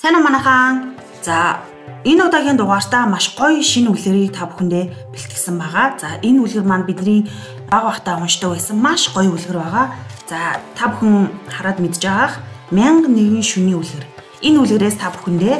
Сайн уу манайхан. За энэ удаагийн дугаартаа маш гоё шинэ үлгэрийг та бүхэндээ бэлтгэсэн байгаа. За энэ үлгэр маань бидний бага бахта уншдаг байсан маш гоё үлгэр байгаа. За та бүхэн хараад мэдж байгаах 1001 шөнийн үлгэр. Энэ үлгэрээс та бүхэндээ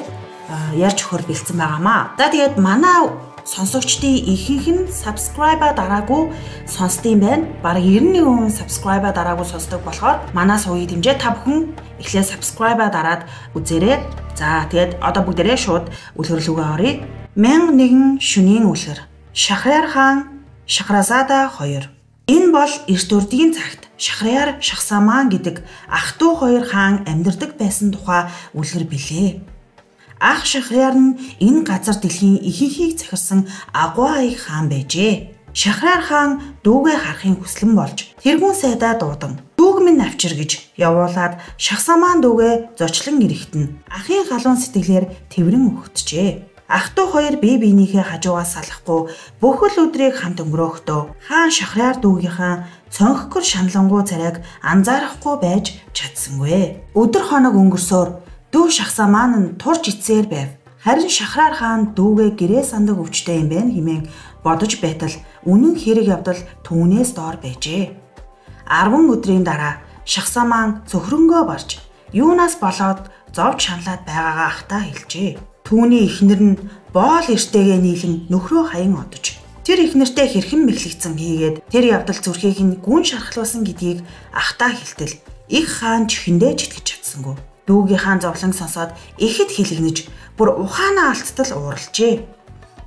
ярьж өгөхөр бэлдсэн байгаамаа. За тэгээд манай сонсогчдын ихэнх нь subscribe дараагүй сонсдсон байна. Бараг 91% subscribe дараагүй сонсдог болохоор манай сувгийг дэмжиж та бүхэн эхлээд subscribe дараад үзээрэй. За тэгээд одоо бүгдээрээ шууд үлгэр рүүгээ оръё. 1001 шөнийн үлгэр. Шахрияр хаан Шахразада 2. Энэ бол эрт үеийн цагт Шахрияр Шахсаман гэдэг ах トゥ хоёр хаан амьдардаг байсан тухай үлгэр билээ. Ах Шахрияр нь энэ газар дэлхийн ихэнхийг захирсан агуу аяг хаан байжээ. Шахрияр хаан дүүгээ харахын хүслэн болж тэргүүн сайдаа дуудан "Дүүг минь авчир" гэж явуулаад Шахсаман дүүгээ зочлон ирэхтэн ахын халуун сэтгэлээр тэрвэн өгчжээ. Ах トゥ хоёр бие биенийхээ хажуугаас салахгүй бүхэл өдрийг хамт өнгөрөөхдөө хаан Шахрияр дүүгийнхаа цонхгөр шаналнгуй царайг анзаарахгүй байж чадсангүй. Өдөр хоног өнгөрсөөр дүү Шахсаман нь турж ицсээр байв. Харин Шахрияр хаан дүүгээ гэрээ сандаг өвчтэй юм байна хэмээн бодож байтал үнэн хэрэг явдал түүнээс доор байжээ. 10 өдрийн дараа Шахсаман цөхрөнгөө барж юунаас болоод зовж шаналаад байгаагаа ахтаа хэлжээ. Түүний эхнэр нь боол эртэйгээ нийлэн нөхрөө хаян одож тэр эхнэртэй хэрхэн мэхлэгцэн хийгээд тэр явдал зүрхийг нь гүн шархлуулсан гэдгийг ахтаа хэлтэл их хаан чихэндээ ч итгэж чадсангүй. Дүүгийнхаа зовлон сонсоод ихэд хэлэгнэж бүр ухаанаа алцтал ууралжээ.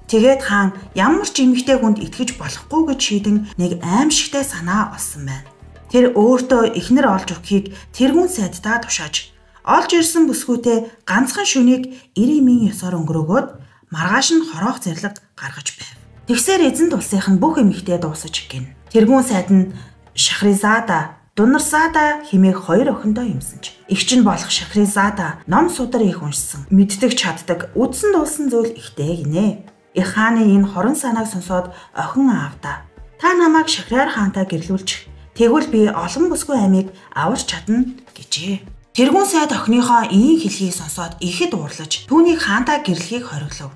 Тэгээд хаан ямар ч эмэгтэй хүнд итгэж болохгүй гэж шийдэн нэг аимшигтай санаа олсон байна. Тэр өөртөө эхнэр олж өгөхийг тэргүүн сайдтаа тушааж олж ирсэн бүсгүйтэй ганцхан шөнийг 90,000 ёсоор өнгөрөөгөөд маргааш нь хороох зэрлэг гаргаж байв. Тэгсээр эзэнт улсынх нь бүх эмэгтэй дуусаж гин. Тэргүүн сайд нь Шахризада Дунарзада хэмээх хоёр охиндоо юмсанч. Игч нь болох Шахризада ном судар их уншсан, мэддэг чаддаг, үдсэн дуулсан зүйл ихтэй гинэ. Их хааны энэ хорон санааг сонсоод охин аавда "Та намайг Шахрияр хаантай гэрлүүлчих. Тэгвэл би олон бүсгүй аймыг аварч чадна" гэжээ. Тэргүүн сайд охиныхоо ийм хэлхийг сонсоод ихэд уурлаж түүнийг хаантай гэрлэхийг хориглов.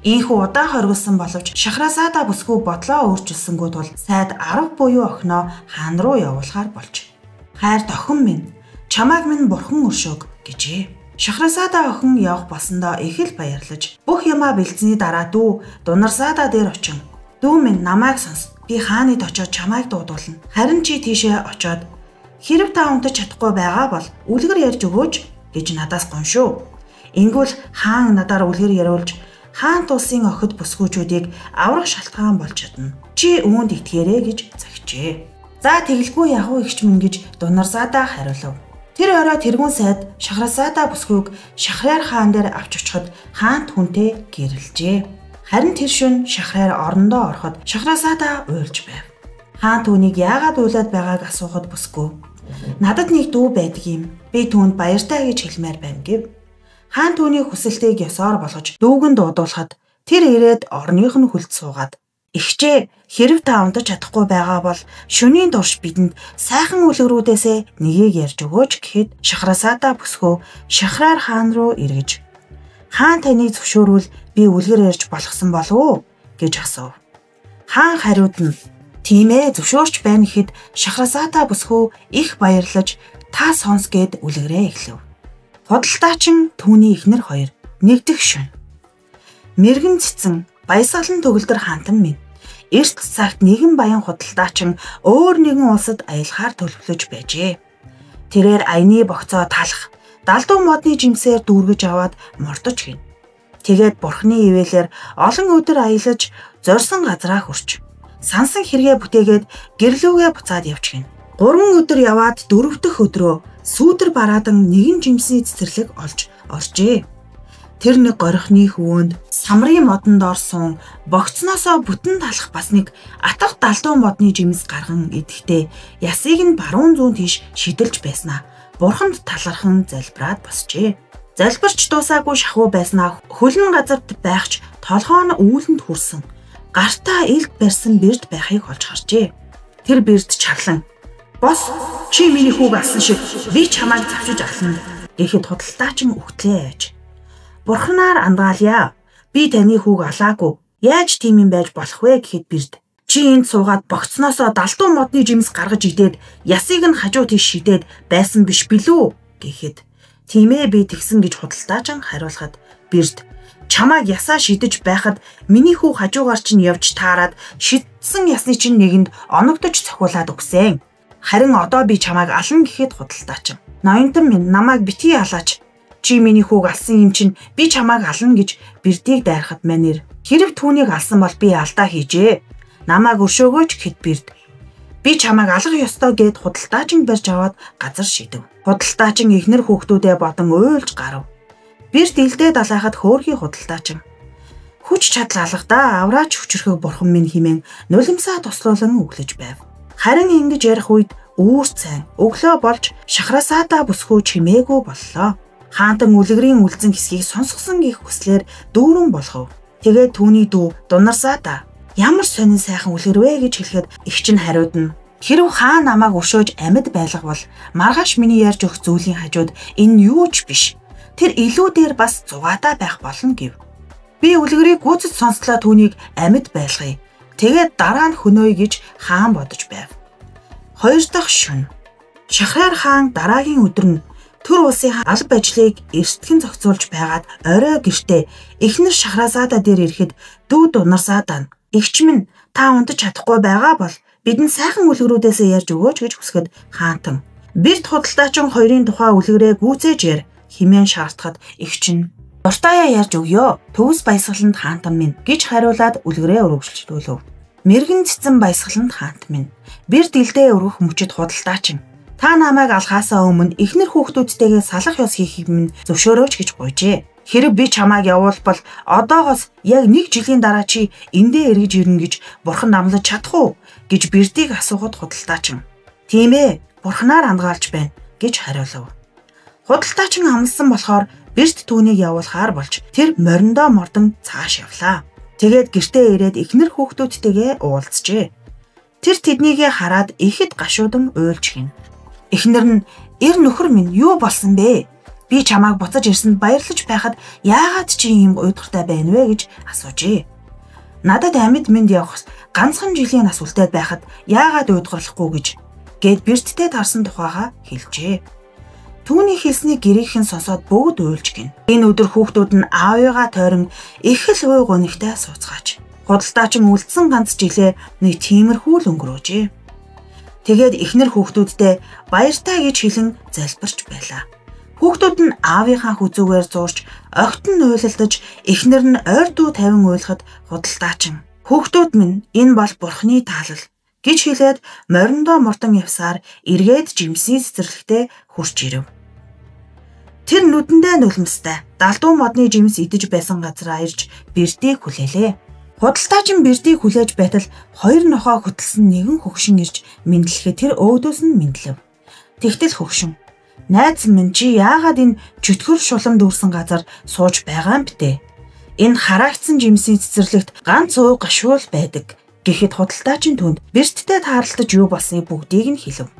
Ийхүү удаан хоригдсан боловч Шахразада бүсгүй бодлоо өөрчилсөнгүй тул сайд 10 буюу охиноо хаан руу явуулахаар болж "Хайрт охин минь, чамайг минь бурхан өршөөг" гэжээ. Шахразада охин явах болсондоо их л баярлаж бүх юмаа бэлдсэний дараа дүү Дунарзада дээр очин "Дүү минь намайг сонс. Би хаанид очиод чамайг дуудуулна. Харин чи тийшээ очиод хэрэг та унтаж чадахгүй байгаа бол үлгэр ярьж өгөөч" гэж надаас гоншив. Ингүүл хаан надаар үлгэр яриулж хаан тулсын охид бүсгүйчүүдийг аврах шалтгаан болж чадна. Чи үүнд итгээрэй гэж загчээ. За тэгэлгүй яхуу игч минь гэж Дунарзада хариулав. Тэр орой тэргүүн сайд Шахразада бүсгүйг Шахрияр хаан дээр авч очиход хаан түүнтэй гэрэлжээ. Харин тэр шөнө Шахрияр орондоо ороход Шахразада уйлж байв. Хаан түүнийг яагаад уйлаад байгааг асуухад бүсгүй "Надад нэг дүү байдаг юм. Би түүнд баяртай гэж хэлмээр байна" гэв. Хаан түүний хүсэлтийг ёсоор болгож дүүг нь дуудуулахад тэр ирээд орных нь хүлд суугаад "Игчээ, хэрэг та унтаж чадахгүй байгаа бол шөнийн турш бидэнд сайхан үлгэрүүдээсээ нэгийг ярьж өгөөч" гэхэд Шахразада бүсгүй Шахрияр хаан руу эргэж "Хаан таныг зөвшөөрвөл би үлгэр ярьж болгосон болов уу?" гэж асуув. Хаан хариуд нь "Тийм ээ, зөвшөөрч байна" гэхэд Шахразада бүсгүй их баярлаж "Та сонс" гэд үлгэрээ эхлэв. Худалдаачин түүний эхнэр хоёр нэгдэх шөнө. Мэргэн цэцэн Баясгалан төгөлдөр хаантан минь эрт цагт нэгэн баян худалдаачин өөр нэгэн улсад аялахаар төлөвлөж байжээ. Тэрээр аяны богцоо талах, далдуу модны жимсээр дүүргэж аваад мордож гин. Тэгээд бурхны ивэлээр олон өдөр аялаж зорьсон газраа хүрч сансан хэрэгэ бүтээгээд гэрлүүгээ буцаад явж гин. 3 өдөр яваад 4 дахь өдрөө сүүдэр бараадан нэгэн жимсний цэцэрлэг олж оржээ. Тэр нэг горихны хөвөөнд самрын модонд орсон богцноосоо бүтэн талах бас нэг атах далдуу модны жимс гарган идэхдээ ясыг нь баруун зүүн тийш шидэлж байснаа бурханд талархан залбираад босчээ. Залбирч дуусаагүй шахуу байснаа хөлн газарт байхч толгоо нь үүлэнд хүрсэн. Гартаа илт барьсан бэрд байхыг олж харжээ. Тэр бэрд чарлан "Бос, чи миний хүүг алсан шиг би чамайг завчиж ална" гэхэд худалдаачин өгтлээ айж Бурханаар андгаалъя. Би таны хүүг алаагүй. Яаж тийм юм байж болох вэ гэхэд Бэрт чи энд суугаад богцноосоо далдуу модны жимс гаргаж идээд ясыг нь хажуу тийш шидээд байсан биш билүү гэхэд тийм ээ би тэгсэн гэж худалдаачан хариулахад Бэрт чамайг ясаа шидэж байхад миний хүү хажуугаар чинь явж таарад шидсэн ясны чинь нэгэнд оногдож цохиулаад өгсөн. Харин одоо би чамайг ална гэхэд худалдаачин. Ноёнтон минь намайг битгий алаач. Чи миний хүүг алсан юм чинь би чамайг ална гэж Бэртийг дайрахад манер. Хэрэг түүнийг алсан бол би алдаа хийжээ. Намайг өршөөгөөч гэхэд Бэрт. Би чамайг алгах ёстой гэд худалдаачин барьж аваад газар шидэв. Худалдаачин ихнэр хүүхдүүдээ бодон уйлж гарав. Бэрт илдээ далайхад хөөрхий худалдаачин. Хүч чадал алгадаа авраач хүчрхэг бурхан минь химэн нулимсаа туслуулан өглөж байв. Харин ингэж ярих үед үүр цайн өглөө болж шахраасаадаа бүсгүй чимээгүй боллоо. Хаантан үлгэрийн үлзэн хэсгийг сонсгосон гих хүслээр дүүрэн болгов. Тэгээд түүний дүү дунарсаадаа ямар сонин сайхан үлгэр вэ гэж хэлэхэд эгч нь хариудна. Хэрв хаан намайг өршөөж амьд байлгавал маргааш миний ярьж өгөх зүйлийн хажууд энэ юу ч биш. Тэр илүү дээр бас зугаатай байх болно гэв. Би үлгэрийг гүйцэд сонслоо түүнийг амьд байлгая. Тэгээд дараа нь хөнөөе гэж хаан бодож байв. 2 дахь шөнө. Шахраар хаан дараагийн өдөр нь төр улсын алба ажлыг эрсдгэн зохицуулж байгаад орой гэртээ эхнэр шахраасаадаа дээр ирэхэд дүү дунарсаадаа эгч минь та унтаж чадахгүй байгаа бол бидэнд сайхан үлгэрүүдээс ярьж өгөөч гэж хүсгэд хаантан Бэрт худалдаачин хоёрын тухай үлгэрээ гүйцээж яар химэн шаардахад эгч нь дуртаяа ярьж өгье. Төвс баясгаланд хаантан минь гэж хариулаад үлгэрээ өргөжлүүлв. Мэргэн цэцэн баясгаланд хаант минь Бэрт илдээ өргөх мөчөд худалдаачин та намайг алхаасаа өмнө эхнэр хүүхдүүдтэйгээ салах ёс хийхийг минь зөвшөөрөөч гэж гуйжээ. Хэрэг би чамайг явуулбал одоогоос яг 1 жилийн дараа чи эндээ эргэж ирнэ гэж бурхан намлаж чадах уу гэж Бэртийг асуухад худалдаачин. Тийм ээ, бурханаар андгаалж байна гэж хариулв. Худалдаачин амлсан болохоор Бэрт түүнийг явуулахаар болж тэр мориндоо мордон цааш явлаа. Тэгээд гэртээ ирээд эхнэр хүүхдүүдтэйгээ уулзжээ. Тэр тэднийгээ хараад ихэд гашуудан уйлж гин. Эхнэр нь "Эр нөхөр минь юу болсон бэ? Би чамайг буцаж ирсэнд баярлаж байхад яагаад чи ийм уйдгартай байна вэ?" гэж асуужээ. "Надад амьд мэнд явах ганцхан жилийн нас үлдээд байхад яагаад уйдгарлахгүй гэж" гэд Бэрттэй тарсан тухайга хэлжээ. Түүний хэлснийг гэрийнхэн сонсоод бүгд уйлж гин. Энэ өдөр хүүхдүүд нь аавыгаа тойрон их л уй гонигтай сууцгаач. Худалдаачин үлдсэн ганц жилээ нэг тиймэрхүү л өнгөрөөжээ. Тэгээд эхнэр хүүхдүүдтэй баяртай гэж хэлэн залбирч байлаа. Хүүхдүүд нь аавынхаа хүзүүгээр зуурч огт нь уйлалдаж эхнэр нь ойр дүү тавин уйлахад худалдаачин "Хүүхдүүд минь энэ бол бурхны таалал" гэж хэлээд мориндоо мордон явсаар эргээд жимсийн цэцэрлэгтээ хурж ирэв. Тэр нүдэндээ нулимстай далдуу модны жимс идэж байсан газараа ирж Бэртийг хүлээлээ. Худалдаачин Бэртийг хүлээж байтал 2 нохоо хөтлсөн нэгэн хөгшин ирж мэдлэхэд тэр өөдөөс нь мэдлэв. Тэгтэл хөгшин "Найз минь чи яагаад энэ чөтгөр шулам дүүрсэн газар сууж байгаа юм бэ? Энэ хараагдсан жимсийн цэцэрлэгт ганц уу гашуул байдаг" гэхэд худалдаачин түнд Бэрттэй таарлаж юу болсныг бүгдийг нь хэлв.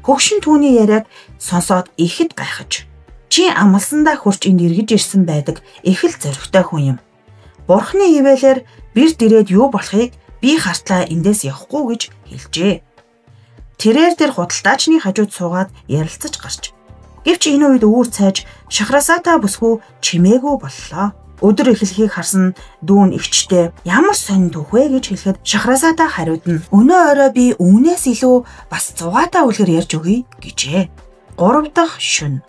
Хөгшин түүний яриаг сонсоод ихэд гайхаж "Чи амлсандаа хурч энд эргэж ирсэн байдаг их л зоригтой хүн юм. Бурхны хивээлээр Бэрт ирээд юу болохыг би хартлаа эндээс явахгүй" гэж хэлжээ. Тэрээр тэр худалдаачны хажууд суугаад ярилцаж гарч. Гэвч энэ үед үүр цайж шахраасаатаа бүсгүй чимээгүй боллоо. Өдөр эхлэхийг харсан дүүн эгчтэй "Ямар сонин түүх вэ?" гэж хэлэхэд шахраасаатаа хариудна. "Өнөө орой би үүнээс илүү бас зугаатай үлгэр ярьж өгье" гэжээ. 3 дахь шөнө.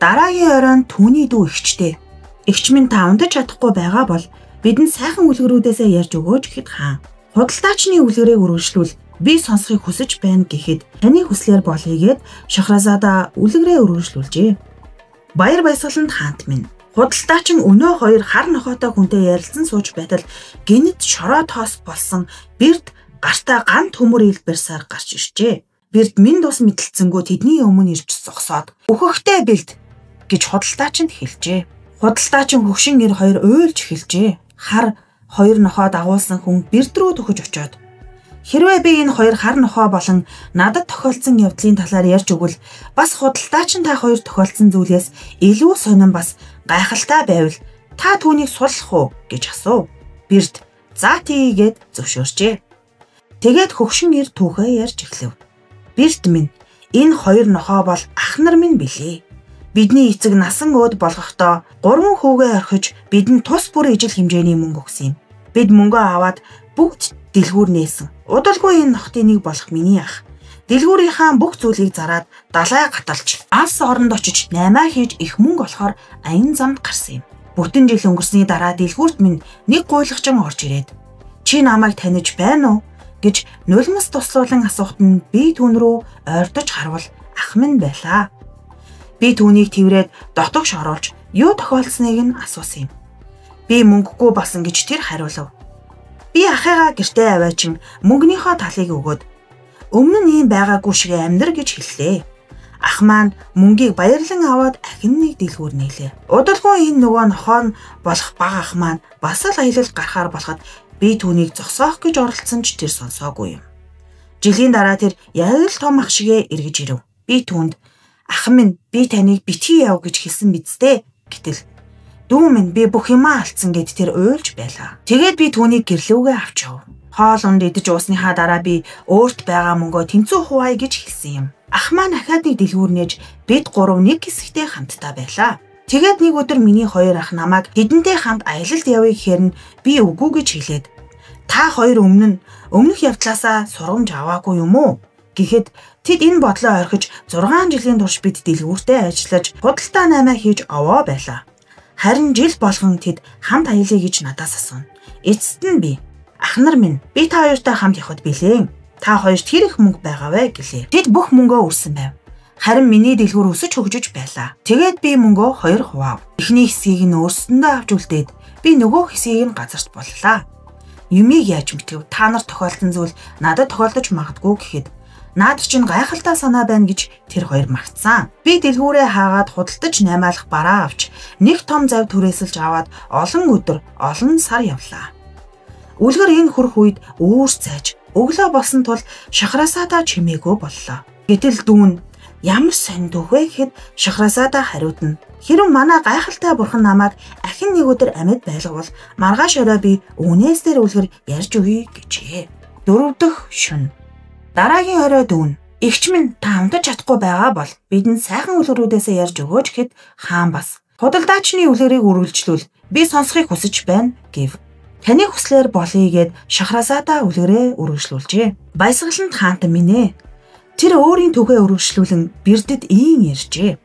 Дараагийн оройн түүний дүү эгчтэй "Эгч минь та унтаж чадахгүй байгаа бол бидэнд сайхан үлгэрүүдээсээ ярьж өгөөч" гэхэд хаан "Худалдаачны үлгэрийг үргэлжлүүл. Би сонсохыг хүсэж байна" гэхэд "Таны хүслээр болъё" гэд шахраасаадаа үлгэрээ үргэлжлүүлжээ. Баяр баясгаланд хаант минь худалдаачин өнөө 2 хар нохоотой хүнтэй ярилцсан сууж байтал гинэд шороо тоос болсон Бэрт гартаа ган төмөр ил барьсаар гарч иржээ. Бэрт минь тус мэдлцэнгөө тэдний өмнө ирж зогсоод "Өөхөхтэй бэлд" гэж худалдаачинд хэлжээ. Худалдаачин хөгшин эр 2 уйлж эхэлжээ. Хар 2 нохоо дагуулсан хүн Бэрт рүү төхөж очоод "Хэрвээ би энэ 2 хар нохоо болон надад тохиолдсон явдлын талаар ярьж өгвөл бас худалдаачин та 2 тохиолдсон зүйлээс илүү сонин бас Гайхалтай байвал та түүнийг суллах уу гэж асуув. Бэрт за тийгээд зөвшөөрчээ. Тэгээд хөгшин ир түүхээ ярьж эхлэв. Бэрт минь энэ хоёр нохоо бол ах нар минь билээ. Бидний эцэг насан өөд болгохдоо 3 хүүгээ орхиж бидэнд тус бүр ижил хэмжээний мөнгө өгсөн юм. Бид мөнгөө аваад бүгд дэлгүүр нээсэн. Удалгүй энэ нохтын нэг болох миний ах. Дэлгүүрийнхаа бүх зүйлийг зараад далай гаталж алс оронд очиж 8 хийж их мөнгө олохоор аян замд гарсан юм. Бүтэн жил өнгөрсний дараа дэлгүүрт минь нэг гуйлагчин орж ирээд "Чи намайг таних байна уу?" гэж нулимс туслуулан асуухад нь би түүн рүү ойртож харвал ах минь байлаа. Би түүнийг тэрврээд дотогш оруулж юу тохиолдсныг нь асуусан юм. Би мөнгөгүй болсон гэж тэр хариулав. Би ахыгаа гэртээ аваачин мөнгөнийхөө талыг өгөөд "Өмнө нь ийм байгаагүй шиг амьдр" гэж хэллээ. Ах маань мөнгийг баярлан аваад ахин нэг дэлгүүр нээлээ. Удалгүй энэ нөгөө нохоо болох бага ах маань бас л аялал гарахаар болоход би түүнийг зогсоох гэж оролцсон ч тэр сонсоогүй юм. Жилийн дараа тэр яг л том ах шигээ эргэж ирэв. Би түүнд "Ах минь, би таныг битгий яв" гэж хэлсэн биз дээ. Гэтэл "Дүү минь, би бүх юмаа алдсан" гэд тэр уйлж байлаа. Тэгээд би түүнийг гэрлүүгээ авч яв. Хоол унд идэж уусныхаа дараа би өөрт байгаа мөнгөө тэнцүү хуваая гэж хэлсэн юм. Ах маань ахаад нэг дэлгүүр нээж бид 3 нэг хэсэгтээ хамтдаа байлаа. Тэгээд нэг өдөр миний хоёр ах намайг тэдэнтэй хамт аялалд явъя гэхээр нь би үгүй гэж хэлээд "Та хоёр өмнөх явдлаасаа сургамж аваагүй юм уу?" гэхэд тэд энэ бодлоо орхиж 6 жилийн турш бид дэлгүүртээ ажиллаж худалдаа 8 хийж овоо байлаа. Харин жил болгон тэд хамт аялъя гэж надаас асууна. Эцэст нь би "Ах нар минь, би та хоёртай хамт явахд билээ. Та хоёрт хэр их мөнгө байгаа вэ?" гэлээ. Тэд бүх мөнгөө өрсөн байв. Харин миний дэлгүүр өсөж хөгжиж байлаа. Тэгээд би мөнгөө 2 хуваав. Эхний хэсгийг нь өөрсөндөө авч үлдээд би нөгөө хэсгийг нь газарт боллоо. Юмыг яаж мэдв? Та нарт тохиолдсон зүйл надад тохиолдож магадгүй гэхэд наад чинь гайхалтай санаа байна гэж тэр хоёр магтсан. Би дэлгүүрээ хаагаад худалдаж наймаалах бараа авч нэг том зав түрээсэлж аваад олон өдөр, олон сар явлаа. Үлгэр энэ хүрх үед үүс цайж өглөө болсон тул Шахразада чимээгүй боллоо. Гэтэл дүүн "Ямар сонд үгүй" гэхэд Шахразада хариудна. "Хэрэв манай гайхалтай бурхан намайг ахин нэг өдөр амьд байлгавал маргааш орой би үнээс дээр үлгэр ярьж өгье" гэжээ. 4 дахь шөнө. Дараагийн орой дүүн "Эгч минь, та амтаж чадахгүй байгаа бол бидэнд сайхан үлгэрүүдээсээ ярьж өгөөч" гэхэд хаан бас "Худалдаачны үлгэрийг үргэлжлүүл. Би сонсохыг хүсэж байна" гэв. Таны хүслээр болъё гэд Шахразада үлгэрээ үргэлжлүүлжээ. Баясгалант хаант минь ээ. Тэр өөрийн түүхээ үргэлжлүүлэн Бэрдэд ийм ярьжээ.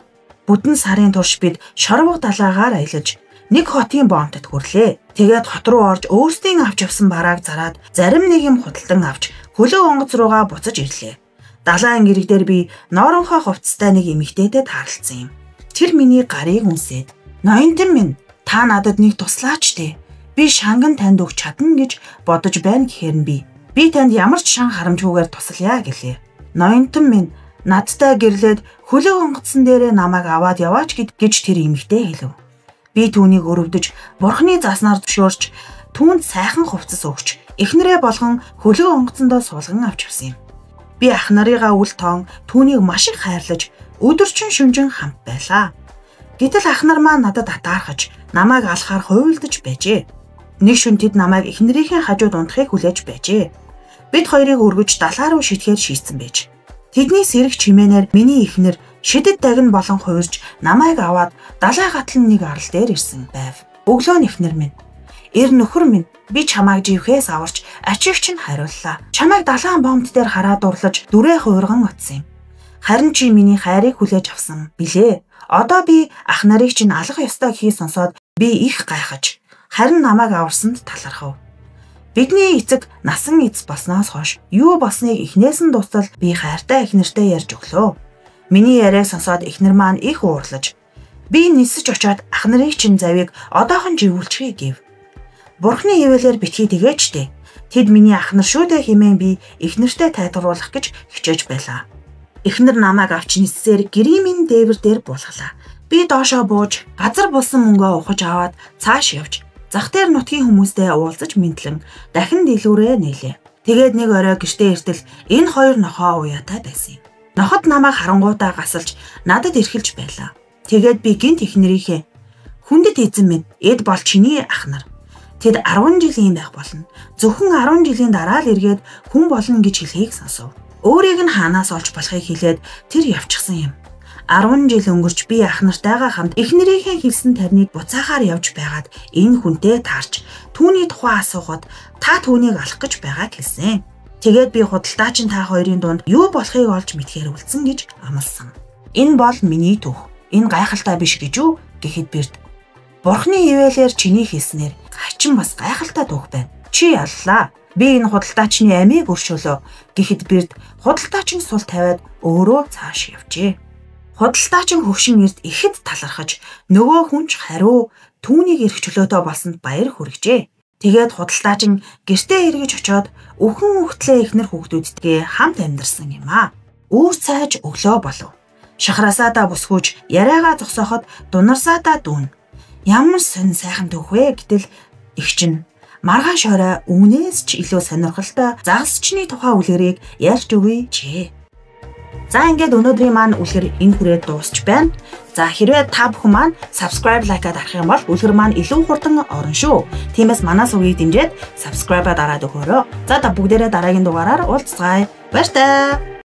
Бүтэн сарын турш бид шорвог далайгаар аялаж нэг хотын боомтод хүрлээ. Тэгээд хот руу орж өөрсдийн авч явсан барааг зараад зарим нэг юм худалдан авч хөлөө онгоц руугаа буцаж ирлээ. Далайн гэрэг дээр би норонхоо хувцастай нэг эмэгтэйтэй таарлцсан юм. Тэр миний гарыг үнсээд "Ноёнтон минь, та надад нэг туслаач дээ. Би шанган танд өгч чадна гэж бодож байна" гэхээр нь би танд ямар ч шан харамжгүйгээр туслая гэлээ. "Ноёнтон минь, надтай гэрлээд хөлөө онгоцсон дээрээ намайг аваад яваач" гэж тэр эмэгтэй хэлв. Би түүнийг өрөвдөж бурхны заснаар зөвшөөрч түүнд сайхан хувцас өгч эхнэрээ болгон хөлөө онгоцсондоо суулган авч явсан юм. Би ах нарыгаа үл тоон түүнийг маш их хайрлаж өдөржин шөнжин хамт байлаа. Гэтэл ах нар маань надад атаархаж намайг алахаар хуйлдаж байжээ. Нэг шөнө тэд намайг эхнэрийнхээ хажууд унтахыг хүлээж байжээ. Бид хоёрыг өргөж далаа руу шитгэхээр шийдсэн байж. Тэдний сэрэг чимээнээр миний эхнэр шидэд дагн болон хуурж намайг аваад далай гатлан нэг арал дээр ирсэн байв. "Өглөө эхнэр минь, эр нөхөр минь, би чамайг живхээс аварч ачигч нь хариуллаа. Чамайг далайн боомт дээр хараад дурлаж дүрээ хуурган утсан юм. Харин чи миний хайрыг хүлээж авсан билээ. Одоо би ах нарыг чинь алах ёстой гэхийг сонсоод би их гайхаж харин намайг аварсанд талархав. Бидний эцэг насан эц болсноос хойш юу болсныг эхнээс нь дуустал би хайртай эхнэртэй ярьж өглөө. Миний яриаг сонсоод эхнэр маань их уурлаж би нисэж очиод ах нарын чинь завийг одоохон живүүлчихье гэв. Бурхны хивэлээр битгий тэгээчтэй. Тэд миний ах нар шүү дээ хэмээн би эхнэртэй тайлбарлах гэж хичээж байлаа. Эхнэр намайг авч ниссээр гэрийн дээвэр дээр буулгалаа. Би доошоо бууж газар булсан мөнгөө ухаж аваад цааш явж зах дээр нутгийн хүмүүстэй уулзаж мэдлэн дахин дэлгүүрээ нээлээ. Тэгээд нэг орой гэртээ иртэл энэ хоёр нохоо уяатай байсан юм. Ноход намайг харангуйтаа гасалж надад эрхэлж байлаа. Тэгээд би гинт эхнэрийнхээ Хүндэт эзэн минь, эд бол чиний ах нар. Тэд 10 жилийн байх болно. Зөвхөн 10 жилийн дараа л эргээд хүн болно гэж хэлхийг сонсов. Өөрийг нь хаанаас олж болохыг хэлээд тэр явчихсан юм. 10 жил өнгөрч би ах нартайгаа хамт эхнэрийнхээ хэлсэн тарныг буцаахаар явж байгаад энэ хүнтэй таарч түүний тухай асуухад та түүнийг алах гэж байгааг хэлсэн. Тэгээд би худалдаачин та хоёрын дунд юу болохыг олж мэдхээр үлдсэн гэж амласан. Энэ бол миний түүх. Энэ гайхалтай биш гэж үү гэхэд Бирд Бурхны ивэлээр чиний хэлснээр хачин бас гайхалтай түүх байна. Чи яллаа. Би энэ худалдаачны амийг өршөөлөө гэхэд Бирд худалдаачин сул тавиад өөрөө цааш явжээ. Худалдаачин хөвшин эрд ихэд талархаж нөгөө хүнч хариу түүнийг эрх чөлөөтэй болсонд баяр хүргэжээ. Тэгээд худалдаачин гэртээ эргэж очиод өхөн өгтлээ эхнэр хүүхдүүдтэйгээ хамт амьдарсан юм аа. Үүр цайж өглөө болов. Шахраасаадаа бүсгүүж яриагаа зогсооход дунарсаадаа дүүн. Ямар сонь сайхан түүх вэ гэтэл их чинь маргааш орой үүнээс ч илүү сонирхолтой загасчны тухай үлгэрийг ярьж өгье чээ. За ингээд өнөөдрийн маань үлгэр энэ хүрээд дуусч байна. За хэрвээ та бүхэн маань subscribe like-аад арах юм бол үлгэр маань илүү хурдан орно шүү. Тиймээс манаас үгийг дэмжиж subscribe-аа дараад өгөөрэй. За та бүгдээрээ дараагийн дугаараар уулзцгаая. Баяр таа.